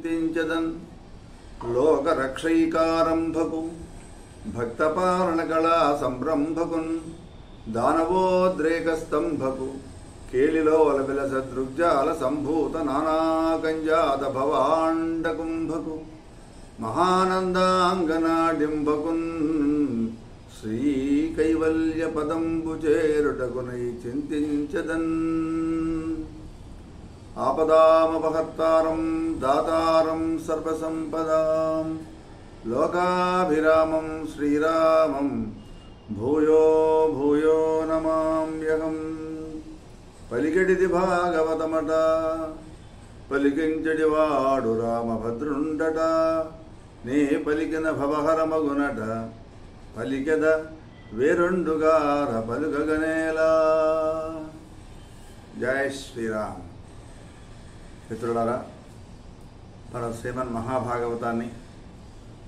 చింతించదన్ లోకరక్షైకారంభకు భక్తపాలనకళా సంరంభకున్ దానవోద్రేకస్తంభకు కేళిలోల విలస దృగ్జాల సంభూత నానాకంజాత భవాండకుంభకు మహానందాంగనాడింభకున్ శ్రీ కైవల్య పదంబు చేరుటకునై చింతించదన్ ఆపదామపహర్తారం దాతారం సర్వసంపదాం లోకాభిరామం శ్రీరామం భూయో భూయో నమామ్యహం. పలికెడిది భాగవతమట పలికించడివాడు రామభద్రుండట నే పలికిన భవహరమగునట పలికెద వేరుండుగార పలుకగనేలా. జై శ్రీరామ్. మిత్రులారా, మన శ్రీమన్ మహాభాగవతాన్ని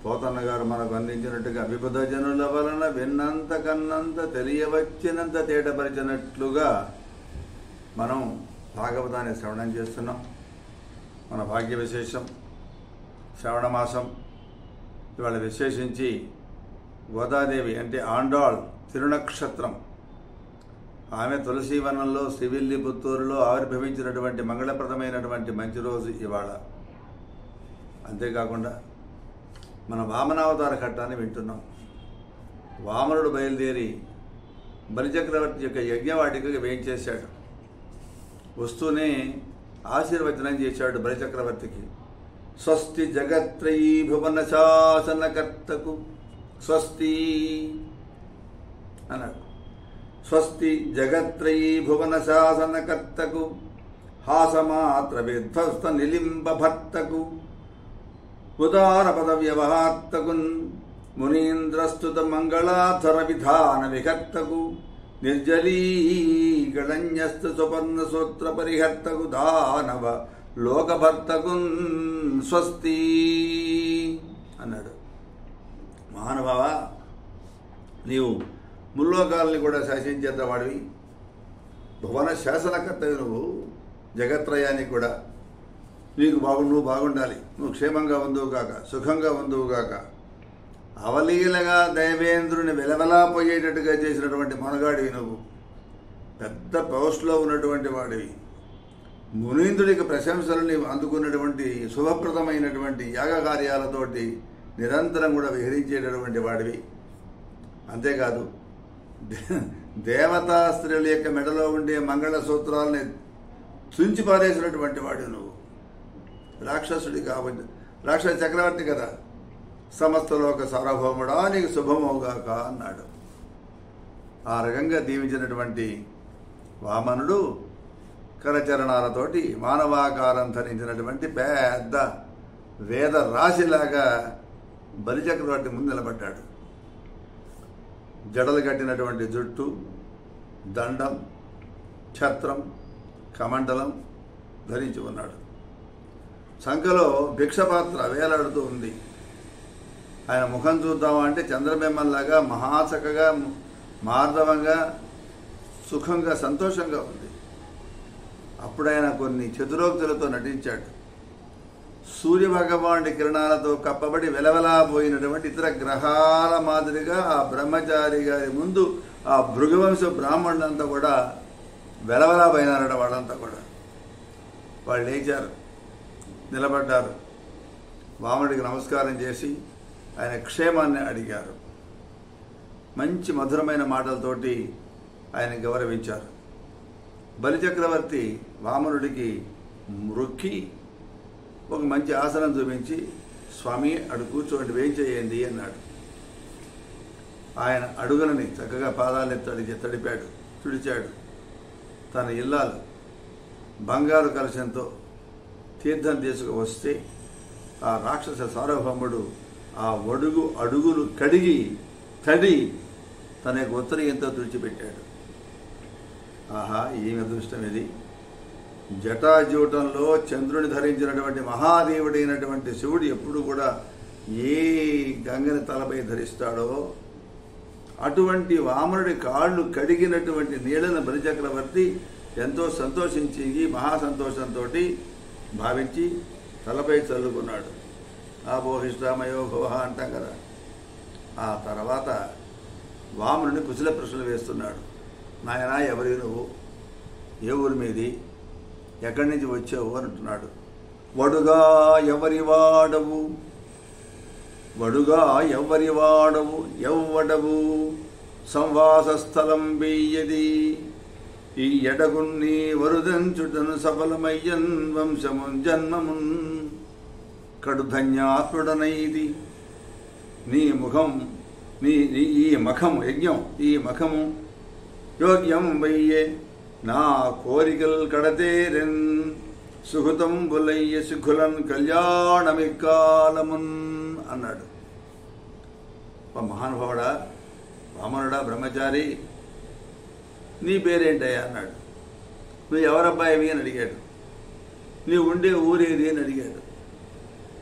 పోతన్న గారు మనకు అందించినట్టుగా విబుధ జనుల వలన విన్నంత కన్నంత తెలియవచ్చినంత తేటపరిచినట్లుగా మనం భాగవతాన్ని శ్రవణం చేస్తున్నాం. మన భాగ్య విశేషం శ్రవణమాసం. ఇవాళ విశేషించి గోదాదేవి అంటే ఆండాళ్ తిరునక్షత్రం. ఆమె తులసీవనంలో శ్రీవిల్లిపుత్తూరులో ఆవిర్భవించినటువంటి మంగళప్రదమైనటువంటి మంచి రోజు ఇవాళ. అంతేకాకుండా మన వామనావతార ఘట్టాన్ని వింటున్నాం. వామనుడు బయలుదేరి బలిచక్రవర్తి యొక్క యజ్ఞవాటికకి వేయించేశాడు. వస్తూనే ఆశీర్వచనం చేశాడు బలిచక్రవర్తికి. స్వస్తి జగత్రయీ భువన శాసనకర్తకు స్వస్తి అన్నాడు. స్వస్తి జగత్రయీ భువన శాసనకర్తకు హాసమాత్ర విధ్వస్త నిలింబ భర్తకు ఉదార పద వ్యవహార్తకున్ మునీంద్రస్తుత మంగళాధర విధాన వికర్తకు నిర్జలీ గళన్యస్త సుపర్ణ సూత్ర పరిహర్తకు దానవ లోకభర్తకున్ స్వస్తి అన్నాడు. మహానుభావ, నీవు ముల్లోకాలని కూడా శాసించేంత వాడివి, భువన శాసనకర్తవి, నువ్వు జగత్రయానికి కూడా నువ్వు బాగుండాలి, నువ్వు క్షేమంగా ఉందువుగాక, సుఖంగా ఉందువుగాక. అవలీలగా దైవేంద్రుని వెలవెలాపోయేటట్టుగా చేసినటువంటి మనగాడివి నువ్వు, పెద్ద పోస్ట్లో ఉన్నటువంటి వాడివి, మునీంద్రుడికి ప్రశంసలు నీవు అందుకున్నటువంటి శుభప్రదమైనటువంటి యాగ కార్యాలతోటి నిరంతరం కూడా విహరించేటటువంటి వాడివి. అంతేకాదు దేవతా స్త్రీల యొక్క మెడలో ఉండే మంగళసూత్రాలని తుంచి పారేసినటువంటి వాడు నువ్వు. రాక్షసుడి కాబట్టి రాక్షస చక్రవర్తి కదా. సమస్త లోక సార్వభౌముడా నీకు శుభమవుగాక అన్నాడు. ఆ రకంగా దీవించినటువంటి వామనుడు కరచరణాలతోటి మానవాకారం ధరించినటువంటి పెద్ద వేద రాశిలాగా బలిచక్రవర్తి ముందు నిలబడ్డాడు. జడలు కట్టినటువంటి జుట్టు, దండం, ఛత్రం, కమండలం ధరించి ఉన్నాడు. సంఖలో భిక్షపాత్ర వేలాడుతూ ఉంది. ఆయన ముఖం చూద్దామా అంటే చంద్రబింబంలాగా మహాచక్కగా మార్దవంగా సుఖంగా సంతోషంగా ఉంది. అప్పుడు ఆయన కొన్ని చతురోక్తులతో నటించాడు. సూర్యభగవానుడి కిరణాలతో కప్పబడి వెలవెలాపోయినటువంటి ఇతర గ్రహాల మాదిరిగా ఆ బ్రహ్మచారి గారి ముందు ఆ భృగువంశ బ్రాహ్మణులంతా కూడా వెలవెలాపోయినారట. వాళ్ళంతా కూడా వాళ్ళు లేచారు, నిలబడ్డారు, వామనుడికి నమస్కారం చేసి ఆయన క్షేమాన్ని అడిగారు. మంచి మధురమైన మాటలతోటి ఆయన గౌరవించారు. బలిచక్రవర్తి వామనుడికి మొక్కి ఒక మంచి ఆసనం చూపించి, స్వామి అడు కూర్చోండి, వేం చేయండి అన్నాడు. ఆయన అడుగులని చక్కగా పాదాలని తడిపాడు, తుడిచాడు. తన ఇల్లాలు బంగారు కలశంతో తీర్థం తీసుకువస్తే ఆ రాక్షస సార్వభౌముడు ఆ అడుగులు కడిగి తడి తన యొక్క ఉత్తరీయంతో తుడిచిపెట్టాడు. ఆహా, ఏమి అదృష్టం ఇది! జటాజూటంలో చంద్రుని ధరించినటువంటి మహాదేవుడైనటువంటి శివుడు ఎప్పుడు కూడా ఏ గంగని తలపై ధరిస్తాడో అటువంటి వామనుడి కాళ్ళు కడిగినటువంటి నీళ్లను బలిచక్రవర్తి ఎంతో సంతోషించి మహాసంతోషంతో భావించి తలపై చల్లుకున్నాడు. ఆపోహిష్టామయో భవ అంటాం కదా. ఆ తర్వాత వామనుని కుశల ప్రశ్నలు వేస్తున్నాడు. నాయన, ఎవరి నువ్వు? ఏ ఊరి మీది? ఎక్కడి నుంచి వచ్చావు అని అంటున్నాడు. వడుగా ఎవరి వాడవు, వడుగా ఎవరి వాడవు, ఎవ్వడవు సంవాస స్థలం వెయ్యది, ఈ ఎడగున్ని వరుదంచుటను సఫలమయ్యన్ వంశమున్ జన్మమున్ కడు ధన్యాత్ముడనైది నీ ముఖం ఈ మఖము యజ్ఞం ఈ మఖము యోగ్యం వయ్యే నా కోరికల్ కడతేరెన్ సుహృతం బులయ్య సుఖులన్ కళ్యాణమిక్కాలమున్ అన్నాడు. మహానుభావుడా, వామనుడా, బ్రహ్మచారి, నీ పేరేంటయ్యా అన్నాడు. నువ్వు ఎవరబ్బాయివి అని అడిగాడు. నీ ఉండే ఊరేది అని అడిగాడు.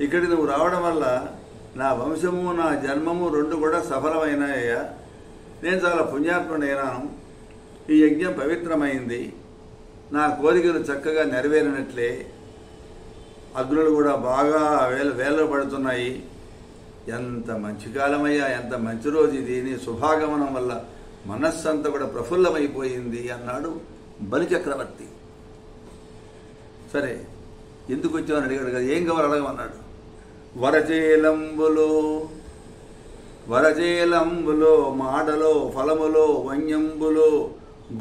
ఇక్కడికి నువ్వు రావడం వల్ల నా వంశము నా జన్మము రెండు కూడా సఫలమైనాయ్యా. నేను చాలా పుణ్యాత్ముడైనాను. ఈ యజ్ఞం పవిత్రమైంది. నా కోరికలు చక్కగా నెరవేరినట్లే. అగ్నులు కూడా బాగా వేలు పడుతున్నాయి. ఎంత మంచి కాలమయ్యా, ఎంత మంచి రోజు ఇది. నీ శుభాగమనం వల్ల మనస్సంతా కూడా ప్రఫుల్లమైపోయింది అన్నాడు బలిచక్రవర్తి. సరే, ఎందుకు వచ్చామని అడిగాడు కదా. ఏం కావాలి అడగమన్నాడు. వరచేలంబులో మాడలో ఫలములో వన్యంబులో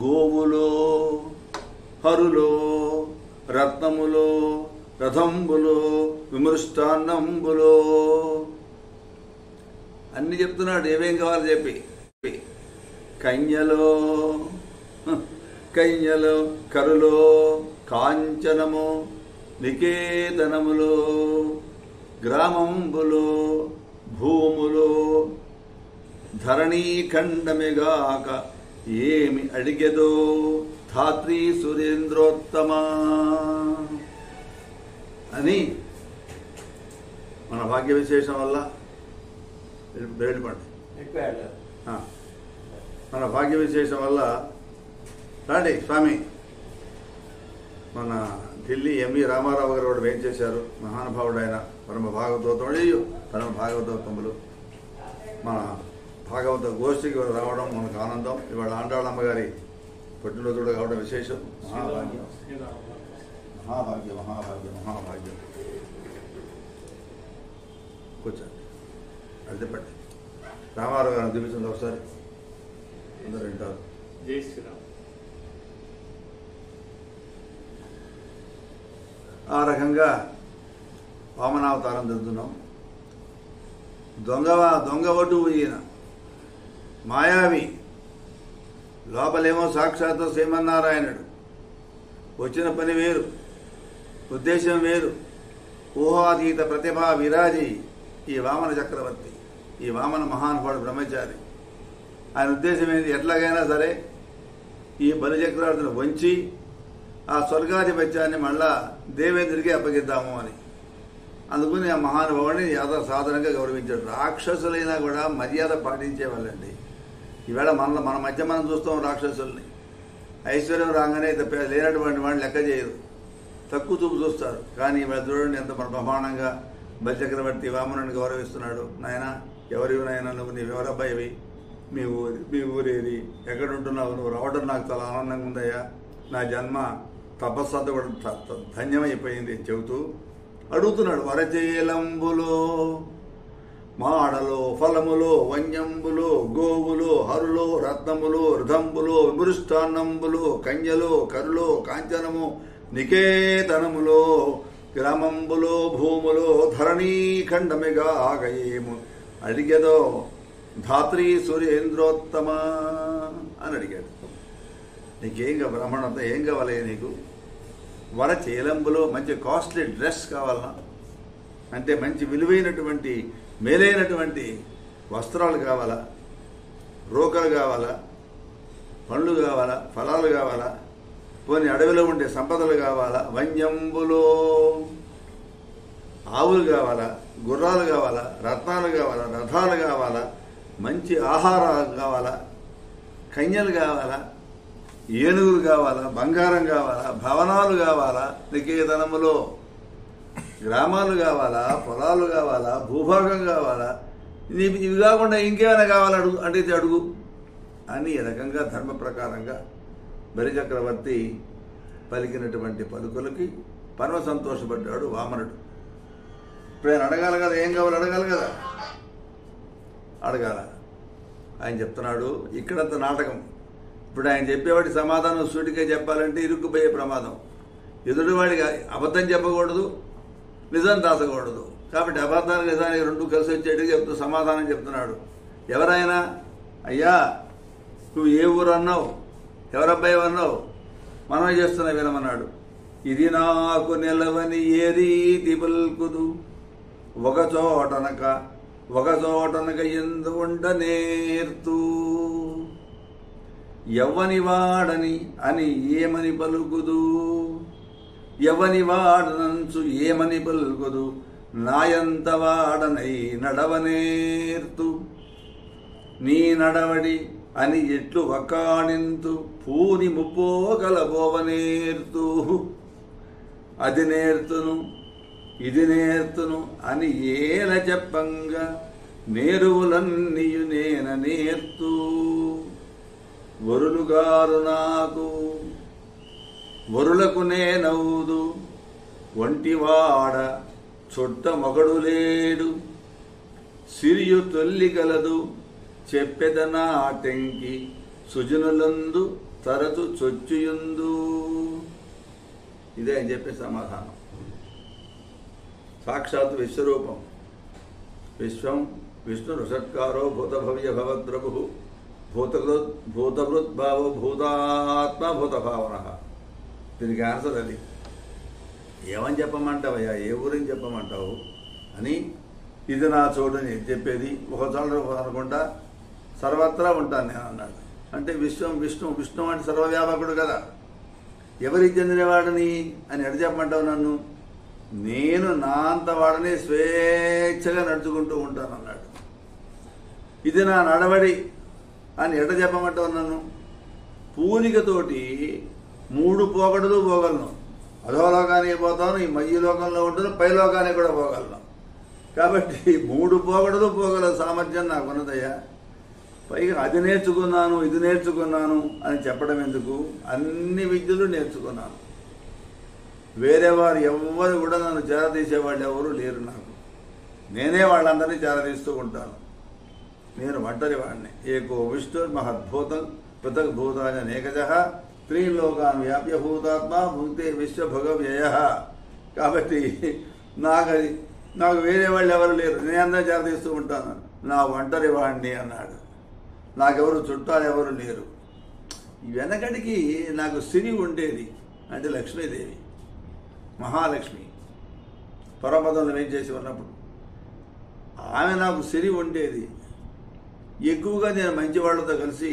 గోవులో హరులో రత్నములో రథంబులో విమృష్టాన్నంబులో అన్ని చెప్తున్నాడు. ఏమేం కావాలో చెప్పి. కన్యలో కరులో కాంచనము నికేతనములో గ్రామంబులో భూములో ధరణీఖండమిగాక ఏమి అడిగెదో ధాత్రీ సురేంద్రోత్తమా అని మన భాగ్య విశేషం వల్ల వెళ్ళిపండి. మన భాగ్య విశేషం వల్ల రండి స్వామి. మన ఢిల్లీ ఎంవి రామారావు గారు కూడా వేం చేశారు. మహానుభావుడు ఆయన, పరమ భాగవతోత్తములు. మన భాగవత గోష్ఠికి రావడం మనకు ఆనందం. ఇవాళ ఆండాళమ్మ గారి పుట్టినరోజు కూడా కావడం విశేషం. మహాభాగ్యం మహాభాగ్యం మహాభాగ్యం మహాభాగ్యం. కూర్చోండి, అర్థపట్టి రామారావు గారిని చూపించండి ఒకసారి. అందరూ వింటారు. జై శ్రీరామ్. ఆ రకంగా వామనావతారం జరుగుతున్నాం. దొంగవటు ఈయన మాయావి, లోపలేమో సాక్షాత్తు శ్రీమన్నారాయణుడు. వచ్చిన పని వేరు, ఉద్దేశం వేరు. ఊహాతీత ప్రతిభా విరాజి ఈ వామన చక్రవర్తి, ఈ వామన మహానుభావుడు బ్రహ్మచారి. ఆయన ఉద్దేశం ఏంటి? ఎట్లాగైనా సరే ఈ బలిచక్రవర్తిని వంచి ఆ స్వర్గాధిపత్యాన్ని మళ్ళా దేవేంద్రుడికి అప్పగిద్దాము అని. అందుకని ఆ మహానుభావుడిని సాధారణంగా గౌరవించాడు. రాక్షసులైనా కూడా మర్యాద పాటించేవాళ్ళండి. ఈవేళ మన మధ్య మనం చూస్తాం రాక్షసుల్ని. ఐశ్వర్యం రాగానే లేనటువంటి వాడిని లెక్క చేయరు, తక్కువ చూపు చూస్తారు. కానీ ఈవేళ చూడండి ఎంత బ్రహ్మాండంగా బలిచక్రవర్తి వామనుని గౌరవిస్తున్నాడు. నాయన, ఎవరివి నాయన నువ్వు? నీవెవరబ్బాయివి? మీ ఊరేది? ఎక్కడుంటున్నావు? నువ్వు రావడం నాకు చాలా ఆనందంగా ఉందయ్యా. నా జన్మ తపస్సంతా కూడా ధన్యమైపోయింది అని చెబుతూ అడుగుతున్నాడు. వరచేలంబులో మాడలో ఫలములో వన్యంబులో గోవులో హరులో రత్నములో రథంబులో విమృష్టాన్నంబులో కన్యలో కరులో కాంచనము నికేతనములో గ్రామంబులో భూములో ధరణీఖండమిగా ఆగయేము అడిగేదో ధాత్రీ సురేంద్రోత్తమ అని అడిగాడు. నీకేం బ్రాహ్మణంతా ఏం కావాలి నీకు? వరచేలంబులో మంచి కాస్ట్లీ డ్రెస్ కావాలన్నా, అంటే మంచి విలువైనటువంటి మేలైనటువంటి వస్త్రాలు కావాలా, రోకలు కావాలా, పండ్లు కావాలా, ఫలాలు కావాలా, పోనీ అడవిలో ఉండే సంపదలు కావాలా, వన్యంబులో ఆవులు కావాలా, గుర్రాలు కావాలా, రత్నాలు కావాలా, రథాలు కావాలా, మంచి ఆహారాలు కావాలా, కన్యలు కావాలా, ఏనుగులు కావాలా, బంగారం కావాలా, భవనాలు కావాలా, నికేతనములో గ్రామాలు కావాలా, పొలాలు కావాలా, భూభాగం కావాలా, ఇవి కాకుండా ఇంకేమైనా కావాలా అడుగు అడిగితే అడుగు అని ఈ రకంగా ధర్మ ప్రకారంగా బలిచక్రవర్తి పలికినటువంటి పలుకులకి పరమ సంతోషపడ్డాడు వామనుడు. ఇప్పుడు ఆయన అడగాలి కదా, ఏం కావాలి అడగాలి కదా, అడగాల. ఆయన చెప్తున్నాడు ఇక్కడంత నాటకం. ఇప్పుడు ఆయన చెప్పేవాడి సమాధానం సూటిగా చెప్పాలంటే ఇరుక్కుపోయే ప్రమాదం. ఎదుటివాడికి అబద్ధం చెప్పకూడదు, నిజం దాచకూడదు. కాబట్టి అబద్ధానికి నిజానికి రెండు కలిసి వచ్చేట్టుగా సమాధానం చెప్తున్నాడు. ఎవరైనా అయ్యా నువ్వు ఏ ఊరు అన్నావు, ఎవరబ్బాయి అన్నావు, మనమే చేస్తున్నా వినమన్నాడు. ఇది నాకు నిలవని ఏ రీతి పలుకుదు, ఒకచోటనక ఎందు ఉండ నేర్తూ, ఎవ్వని వాడని అని ఏమని పలుకుదు, ఎవని వాడనంచు ఏమని పలుకుదు, నాయంత వాడనై నడవనేర్తు, నీ నడవడి అని ఎట్లు వకాణింతు, పూని ముప్పోగలబోవనేర్తు, అది నేర్తును ఇది నేర్తును అని ఏల చెప్పంగా, నేరువులన్నీయు నేన నేర్తూ, వరులుగారు నాకు వరులకు నేనవుదు, ఒంటివాడ చుట్ట మొగడు లేడు, సిరియు తొల్లి గలదు చెప్పెదనాటంకి, సుజనులందు తరచు చొచ్చుయుందు. ఇదే అని చెప్పే సమాధానం. సాక్షాత్ విశ్వరూపం. విశ్వం విష్ణు రుషత్కారో భూతభవ్య భవద్రభు భూతభృద్భావో భూతాత్మ భూతభావన. దీనికి ఆన్సర్ అది. ఏమని చెప్పమంటావయ్యా, ఏ ఊరిని చెప్పమంటావు అని, ఇది నా చోటుని చెప్పేది. ఒక చోట అనుకుంటా సర్వత్రా ఉంటాను నేను అన్నాడు. అంటే విశ్వం విష్ణు అంటే సర్వవ్యాపకుడు కదా. ఎవరికి చెందినవాడిని అని ఎడ చెప్పమంటావు నన్ను? నేను నా అంత వాడిని స్వేచ్ఛగా నడుచుకుంటూ ఉంటాను అన్నాడు. ఇది నా నడవడి అని ఎట చెప్పమంటావు నన్ను? పూనికతోటి 3 పోకడలు పోగలను. అధోలోకానికి పోతాను, ఈ మధ్య లోకంలో ఉంటాను, పై లోకానికి కూడా పోగలను. కాబట్టి 3 పోకడలు పోగల సామర్థ్యం నాకు ఉన్నదయ్యా. పైగా అది నేర్చుకున్నాను ఇది నేర్చుకున్నాను అని చెప్పడం ఎందుకు? అన్ని విద్యలు నేర్చుకున్నాను. వేరే వారు ఎవ్వరు కూడా నన్ను చేరదీసేవాళ్ళు ఎవరు లేరు నాకు. నేనే వాళ్ళందరినీ చేరదీస్తూ ఉంటాను. నేను ఒంటరి వాడిని. ఏకో విష్ణుర్ మహద్భూతం పృథక్ భూతాన్ని అనేకజ త్రీలోకాన్ వ్యాప్య భూతాత్మ భుక్తే విశ్వభగవ్యయ. కాబట్టి నాకు వేరే వాళ్ళు ఎవరు లేరు, నేను అందరూ చేరదీస్తూ ఉంటాను. నా ఒంటరి వాడిని అన్నాడు. నాకెవరు చుట్టాలు ఎవరు లేరు. వెనకడికి నాకు సిరి ఉండేది, అంటే లక్ష్మీదేవి, మహాలక్ష్మి పరమపదంలో వేంచేసి ఉన్నప్పుడు ఆమె నాకు సిరి ఉండేది. ఎక్కువగా నేను మంచి వాళ్ళతో కలిసి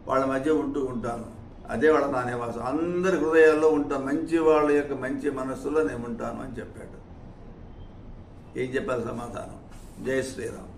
వాళ్ళ మధ్య ఉంటూ ఉంటాను. అదే వాళ్ళ నా నివాసం. అందరి హృదయాల్లో ఉంటాను. మంచి వాళ్ళ యొక్క మంచి మనస్సులో నేను ఉంటాను అని చెప్పాడు. ఏం చెప్పాలి సమాధానం? జై శ్రీరామ్.